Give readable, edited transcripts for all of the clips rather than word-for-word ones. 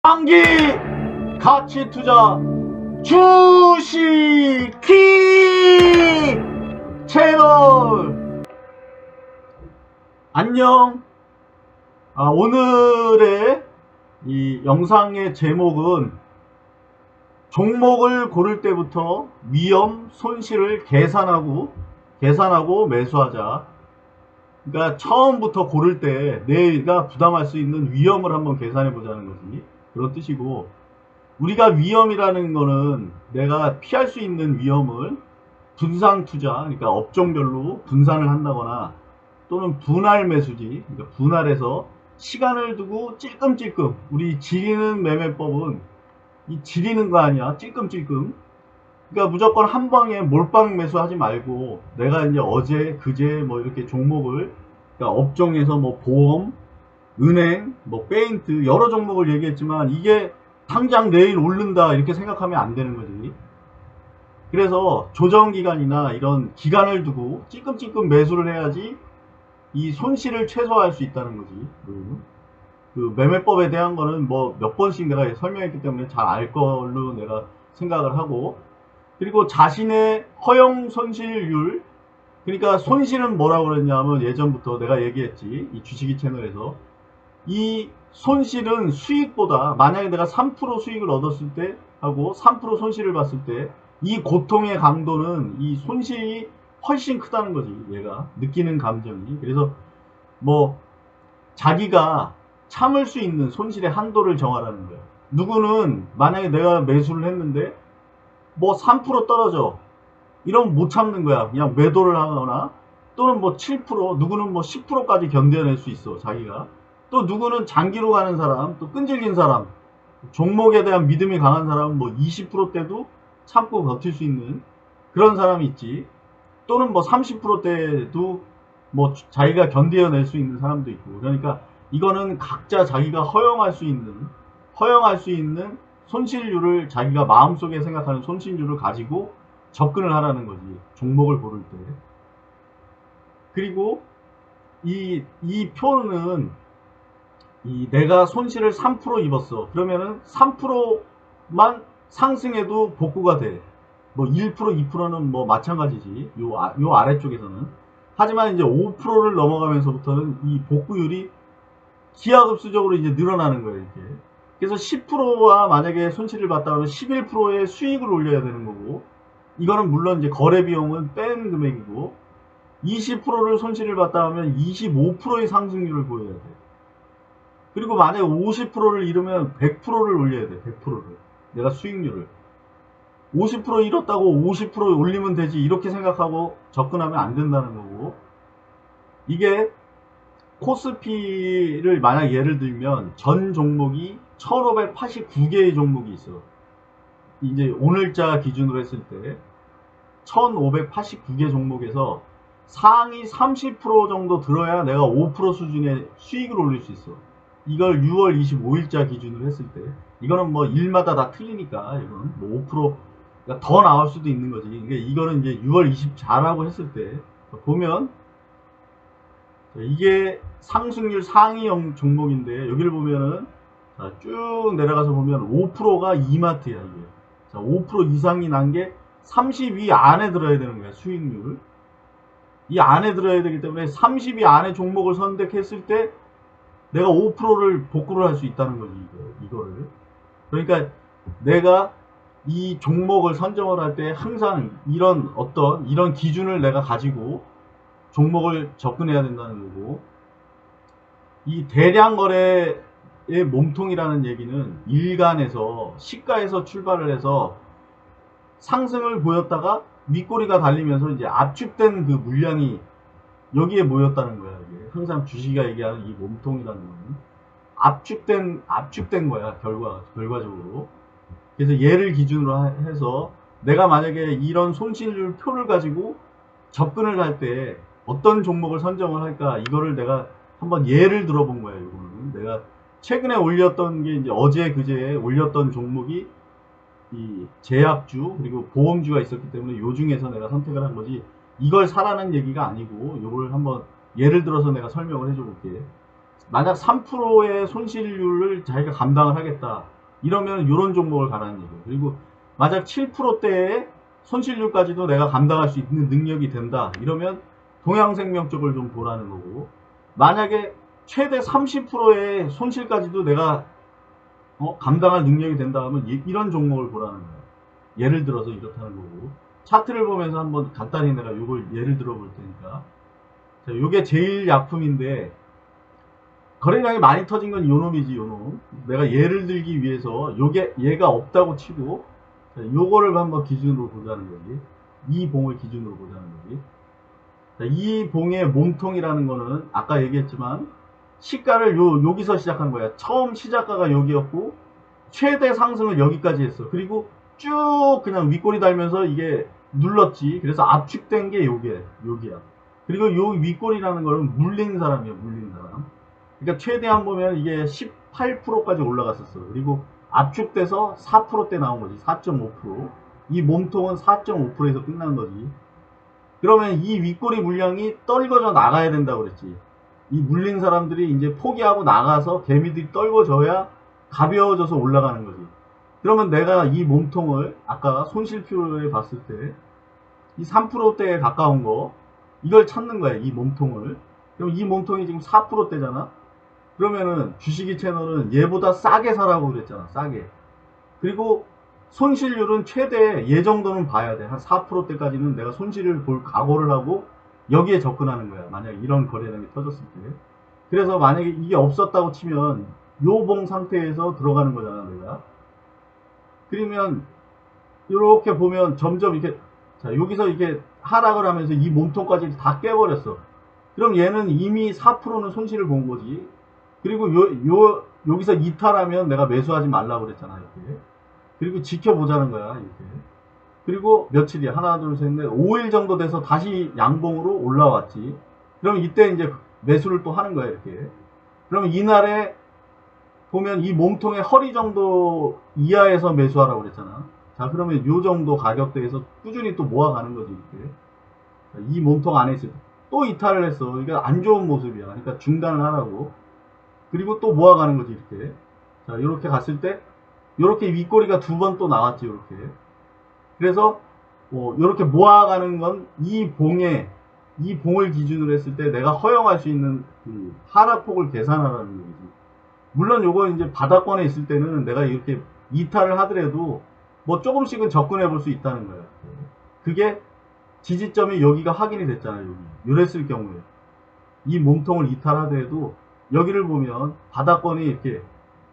장기 가치 투자 주식키 채널. 안녕. 오늘의 이 영상의 제목은 종목을 고를 때부터 위험 손실을 계산하고 매수하자. 그러니까 처음부터 고를 때 내가 부담할 수 있는 위험을 한번 계산해 보자는 거지. 그런 뜻이고, 우리가 위험이라는 거는 내가 피할 수 있는 위험을 분산 투자, 그러니까 업종별로 분산을 한다거나 또는 분할 매수지, 그러니까 분할해서 시간을 두고 찔끔찔끔, 우리 지리는 매매법은 이 지리는 거 아니야, 찔끔찔끔. 그러니까 무조건 한 방에 몰빵 매수하지 말고, 내가 이제 어제 그제 뭐 이렇게 종목을, 그러니까 업종에서 뭐 보험, 은행, 뭐 페인트 여러 종목을 얘기했지만 이게 당장 내일 오른다 이렇게 생각하면 안 되는 거지. 그래서 조정 기간이나 이런 기간을 두고 찔끔찔끔 매수를 해야지 이 손실을 최소화할 수 있다는 거지. 그 매매법에 대한 거는 뭐 몇 번씩 내가 설명했기 때문에 잘 알 걸로 내가 생각을 하고, 그리고 자신의 허용 손실률, 그러니까 손실은 뭐라고 그랬냐면 예전부터 내가 얘기했지, 이 주식이 채널에서. 이 손실은 수익보다, 만약에 내가 3% 수익을 얻었을 때 하고 3% 손실을 봤을 때 이 고통의 강도는, 이 손실이 훨씬 크다는 거지. 얘가 느끼는 감정이. 그래서 뭐 자기가 참을 수 있는 손실의 한도를 정하라는 거야. 누구는 만약에 내가 매수를 했는데 뭐 3% 떨어져, 이러면 못 참는 거야. 그냥 매도를 하거나, 또는 뭐 7%, 누구는 뭐 10%까지 견뎌낼 수 있어, 자기가. 또 누구는 장기로 가는 사람, 또 끈질긴 사람, 종목에 대한 믿음이 강한 사람은 뭐 20%대도 참고 버틸 수 있는 그런 사람이 있지. 또는 뭐 30%대도 뭐 자기가 견뎌낼 수 있는 사람도 있고. 그러니까 이거는 각자 자기가 허용할 수 있는 손실률을, 자기가 마음속에 생각하는 손실률을 가지고 접근을 하라는 거지, 종목을 고를 때. 그리고 이 표는, 내가 손실을 3% 입었어. 그러면은 3%만 상승해도 복구가 돼. 뭐 1%, 2%는 뭐 마찬가지지. 요 아래쪽에서는. 하지만 이제 5%를 넘어가면서부터는 이 복구율이 기하급수적으로 이제 늘어나는 거예요, 이렇게. 그래서 10%와 만약에 손실을 봤다 그러면 11%의 수익을 올려야 되는 거고, 이거는 물론 이제 거래 비용은 뺀 금액이고, 20%를 손실을 봤다 하면 25%의 상승률을 보여야 돼. 그리고 만약에 50%를 잃으면 100%를 올려야 돼. 100%를. 내가 수익률을. 50% 잃었다고 50% 올리면 되지, 이렇게 생각하고 접근하면 안 된다는 거고. 이게 코스피를 만약 예를 들면 전 종목이 1589개의 종목이 있어. 이제 오늘자 기준으로 했을 때 1589개 종목에서 상위 30% 정도 들어야 내가 5% 수준의 수익을 올릴 수 있어. 이걸 6월 25일자 기준으로 했을 때. 이거는 뭐 일마다 다 틀리니까, 이건 뭐 5%가 더 나올 수도 있는 거지. 그러니까 이거는 이제 6월 24라고 했을 때 보면, 이게 상승률 상위 종목인데, 여기를 보면은 쭉 내려가서 보면 5%가 이마트야, 이게. 자, 5% 이상이 난 게 30위 안에 들어야 되는 거야, 수익률. 이 안에 들어야 되기 때문에 30위 안에 종목을 선택했을 때 내가 5%를 복구를 할 수 있다는 거지, 이거를. 그러니까 내가 이 종목을 선정을 할 때 항상 이런 기준을 내가 가지고 종목을 접근해야 된다는 거고, 이 대량 거래의 몸통이라는 얘기는 일간에서, 시가에서 출발을 해서 상승을 보였다가 윗꼬리가 달리면서 이제 압축된 그 물량이 여기에 모였다는 거야. 이게 항상 주식이가 얘기하는 이 몸통이라는 거는 압축된 거야, 결과적으로. 그래서 얘를 기준으로 해서 내가 만약에 이런 손실률 표를 가지고 접근을 할 때 어떤 종목을 선정을 할까, 이거를 내가 한번 예를 들어본 거야. 이거는 내가 최근에 올렸던 게, 이제 어제 그제 올렸던 종목이 이 제약주 그리고 보험주가 있었기 때문에 요 중에서 내가 선택을 한 거지, 이걸 사라는 얘기가 아니고, 요걸 한번 예를 들어서 내가 설명을 해줘 볼게. 만약 3%의 손실률을 자기가 감당을 하겠다. 이러면 이런 종목을 가라는 얘기예요. 그리고 만약 7%대의 손실률까지도 내가 감당할 수 있는 능력이 된다. 이러면 동양생명 쪽을 좀 보라는 거고, 만약에 최대 30%의 손실까지도 내가 감당할 능력이 된다 하면 이런 종목을 보라는 거예요. 예를 들어서 이렇다는 거고, 차트를 보면서 한번 간단히 내가 이걸 예를 들어 볼 테니까. 자, 요게 제일 약품인데 거래량이 많이 터진 건 요놈이지, 요놈. 내가 예를 들기 위해서 얘가 없다고 치고, 자, 요거를 한번 기준으로 보자는 거지. 이 봉을 기준으로 보자는 거지. 자, 이 봉의 몸통이라는 거는 아까 얘기했지만 시가를 여기서 시작한 거야. 처음 시작가가 여기였고 최대 상승을 여기까지 했어. 그리고 쭉 그냥 윗꼬리 달면서 이게 눌렀지. 그래서 압축된 게 여기야. 그리고 요 윗꼬리라는 거는 물린 사람이야, 물린 사람. 그러니까 최대한 보면 이게 18%까지 올라갔었어. 그리고 압축돼서 4%대 나온 거지. 4.5%. 이 몸통은 4.5%에서 끝난 거지. 그러면 이 윗꼬리 물량이 떨궈져 나가야 된다고 그랬지. 이 물린 사람들이 이제 포기하고 나가서 개미들이 떨궈져야 가벼워져서 올라가는 거지. 그러면 내가 이 몸통을 아까 손실표에 봤을 때 이 3%대에 가까운 거 이걸 찾는 거야. 이 몸통을. 그럼 이 몸통이 지금 4%대잖아. 그러면은 주식이 채널은 얘보다 싸게 사라고 그랬잖아. 싸게. 그리고 손실률은 최대 얘 정도는 봐야 돼. 한 4%대까지는 내가 손실을 볼 각오를 하고 여기에 접근하는 거야. 만약 이런 거래량이 터졌을 때. 그래서 만약에 이게 없었다고 치면 요봉 상태에서 들어가는 거잖아, 내가. 그러면 이렇게 보면 점점 이렇게 자, 여기서 이렇게 하락을 하면서 이 몸통까지 다 깨버렸어. 그럼 얘는 이미 4%는 손실을 본 거지. 그리고 여기서 이탈하면 내가 매수하지 말라고 그랬잖아, 이렇게. 그리고 지켜보자는 거야, 이렇게. 그리고 며칠이야? 하나, 둘, 셋, 넷, 5일 정도 돼서 다시 양봉으로 올라왔지. 그럼 이때 이제 매수를 또 하는 거야, 이렇게. 그러면 이날에 보면 이 몸통의 허리 정도 이하에서 매수하라고 그랬잖아. 자, 그러면 요 정도 가격대에서 꾸준히 또 모아가는 거지, 이렇게. 자, 이 몸통 안에 있을 때. 또 이탈을 했어. 이게 안 좋은 모습이야. 그러니까 중단을 하라고. 그리고 또 모아가는 거지, 이렇게. 자, 이렇게 갔을 때, 이렇게 윗꼬리가 두 번 또 나왔지, 이렇게. 그래서 이렇게 모아가는 건 이 봉을 기준으로 했을 때 내가 허용할 수 있는 그 하락폭을 계산하라는 얘기지. 물론 요거 이제 바닥권에 있을 때는 내가 이렇게 이탈을 하더라도 뭐 조금씩은 접근해 볼 수 있다는 거야. 그게 지지점이 여기가 확인이 됐잖아요. 여기. 이랬을 경우에 이 몸통을 이탈하더라도 여기를 보면 바닥권이 이렇게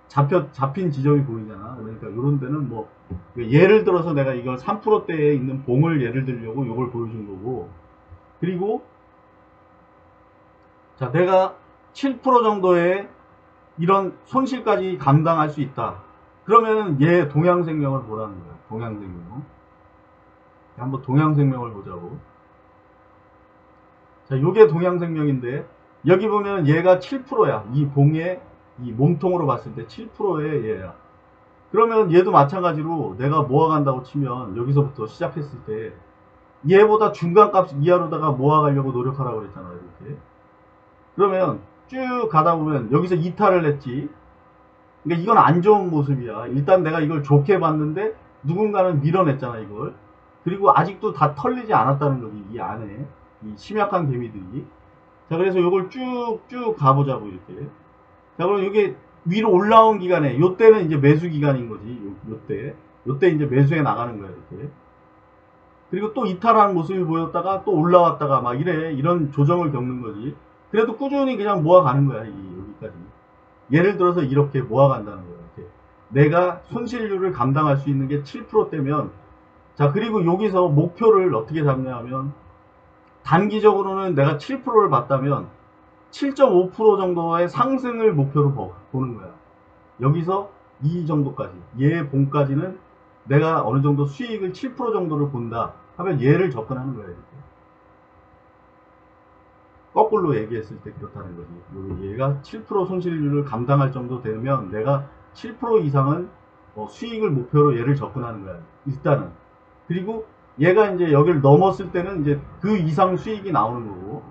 잡힌 지점이 보이잖아. 그러니까 이런 데는 뭐 예를 들어서 내가 이걸 3%대에 있는 봉을 예를 들려고 이걸 보여준 거고, 그리고 자, 내가 7% 정도의 이런 손실까지 감당할 수 있다. 그러면은 얘 동양생명을 보라는 거야. 동양생명. 한번 동양생명을 보자고. 자, 요게 동양생명인데 여기 보면 얘가 7%야. 이 봉의 이 몸통으로 봤을 때 7%의 얘야. 그러면 얘도 마찬가지로 내가 모아간다고 치면 여기서부터 시작했을 때 얘보다 중간값 이하로다가 모아가려고 노력하라고 그랬잖아, 이렇게. 그러면 쭉 가다 보면 여기서 이탈을 했지. 그러니까 이건 안 좋은 모습이야. 일단 내가 이걸 좋게 봤는데 누군가는 밀어냈잖아, 이걸. 그리고 아직도 다 털리지 않았다는 거지, 이 안에. 이 심약한 개미들이. 자, 그래서 이걸 쭉쭉 가보자고, 이렇게. 자, 그럼 이게 위로 올라온 기간에, 요때는 이제 매수 기간인 거지, 요때. 요때 이제 매수해 나가는 거야, 이렇게. 그리고 또 이탈하는 모습이 보였다가 또 올라왔다가 막 이런 조정을 겪는 거지. 그래도 꾸준히 그냥 모아가는 거야, 여기까지. 예를 들어서 이렇게 모아간다는 거야, 이렇게. 내가 손실률을 감당할 수 있는 게 7%대면, 자, 그리고 여기서 목표를 어떻게 잡냐 하면, 단기적으로는 내가 7%를 봤다면, 7.5% 정도의 상승을 목표로 보는 거야. 여기서 이 정도까지, 얘 봉까지는 내가 어느 정도 수익을 7% 정도를 본다 하면 얘를 접근하는 거야, 이렇게. 거꾸로 얘기했을 때 그렇다는 거지. 얘가 7% 손실률을 감당할 정도 되면 내가 7% 이상은 수익을 목표로 얘를 접근하는 거야, 일단은. 그리고 얘가 이제 여기를 넘었을 때는 이제 그 이상 수익이 나오는 거고,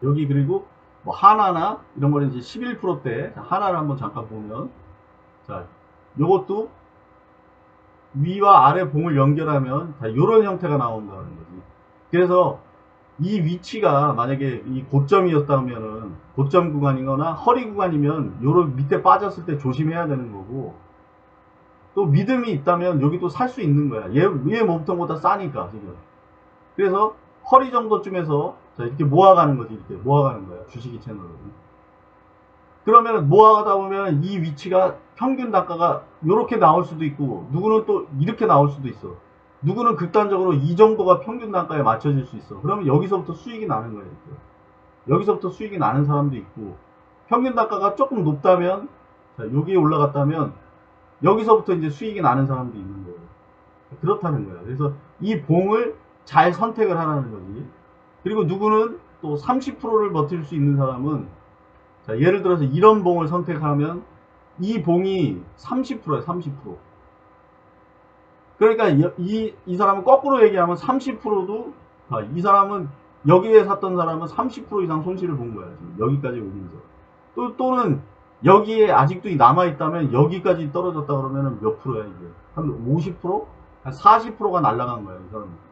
여기 그리고 뭐 하나나 이런 거는 이제 11%대 하나를 한번 잠깐 보면, 자, 요것도 위와 아래 봉을 연결하면 자, 요런 형태가 나온다는 거지. 그래서 이 위치가 만약에 이 고점이었다면은 고점 구간이거나 허리 구간이면 요런 밑에 빠졌을 때 조심해야 되는 거고, 또 믿음이 있다면 여기도 살 수 있는 거야. 얘 몸통보다 싸니까 지금. 그래서 허리 정도쯤에서 자, 이렇게 모아가는 거지. 이렇게 모아가는 거야. 주식이 채널을. 그러면 모아가다 보면 이 위치가 평균 단가가 이렇게 나올 수도 있고, 누구는 또 이렇게 나올 수도 있어. 누구는 극단적으로 이 정도가 평균 단가에 맞춰질 수 있어. 그러면 여기서부터 수익이 나는 거예요. 이렇게. 여기서부터 수익이 나는 사람도 있고, 평균 단가가 조금 높다면, 자, 여기에 올라갔다면 여기서부터 이제 수익이 나는 사람도 있는 거예요. 그렇다는 거야. 그래서 이 봉을 잘 선택을 하라는 거지. 그리고 누구는 또 30%를 버틸 수 있는 사람은, 자, 예를 들어서 이런 봉을 선택하면 이 봉이 30%야, 30%. 그러니까 이 사람은 거꾸로 얘기하면 30%도, 이 사람은 여기에 샀던 사람은 30% 이상 손실을 본 거야. 지금 여기까지 오면서. 또는 여기에 아직도 남아있다면 여기까지 떨어졌다 그러면 몇 프로야, 이게? 한 50%? 한 40%가 날아간 거야, 이 사람은.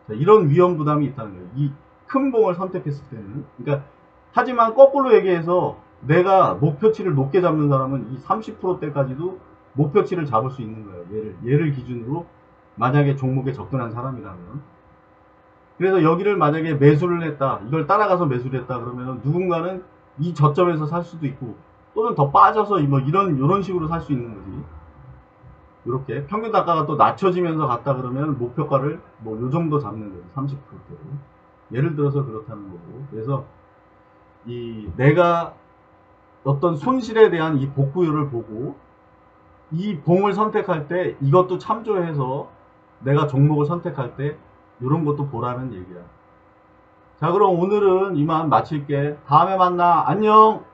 자, 이런 위험 부담이 있다는 거예요. 이 큰 봉을 선택했을 때는. 그러니까, 하지만 거꾸로 얘기해서 내가 목표치를 높게 잡는 사람은 이 30%대까지도 목표치를 잡을 수 있는 거예요. 얘를 기준으로 만약에 종목에 접근한 사람이라면. 그래서 여기를 만약에 매수를 했다, 이걸 따라가서 매수를 했다 그러면 누군가는 이 저점에서 살 수도 있고, 또는 더 빠져서 뭐 이런 식으로 살 수 있는 거지. 이렇게 평균 단가가 또 낮춰지면서 갔다 그러면 목표가를 뭐 요 정도 잡는 거지. 30%대로. 예를 들어서 그렇다는 거고. 그래서 내가 어떤 손실에 대한 이 복구율을 보고 이 봉을 선택할 때 이것도 참조해서 내가 종목을 선택할 때 이런 것도 보라는 얘기야. 자, 그럼 오늘은 이만 마칠게. 다음에 만나. 안녕.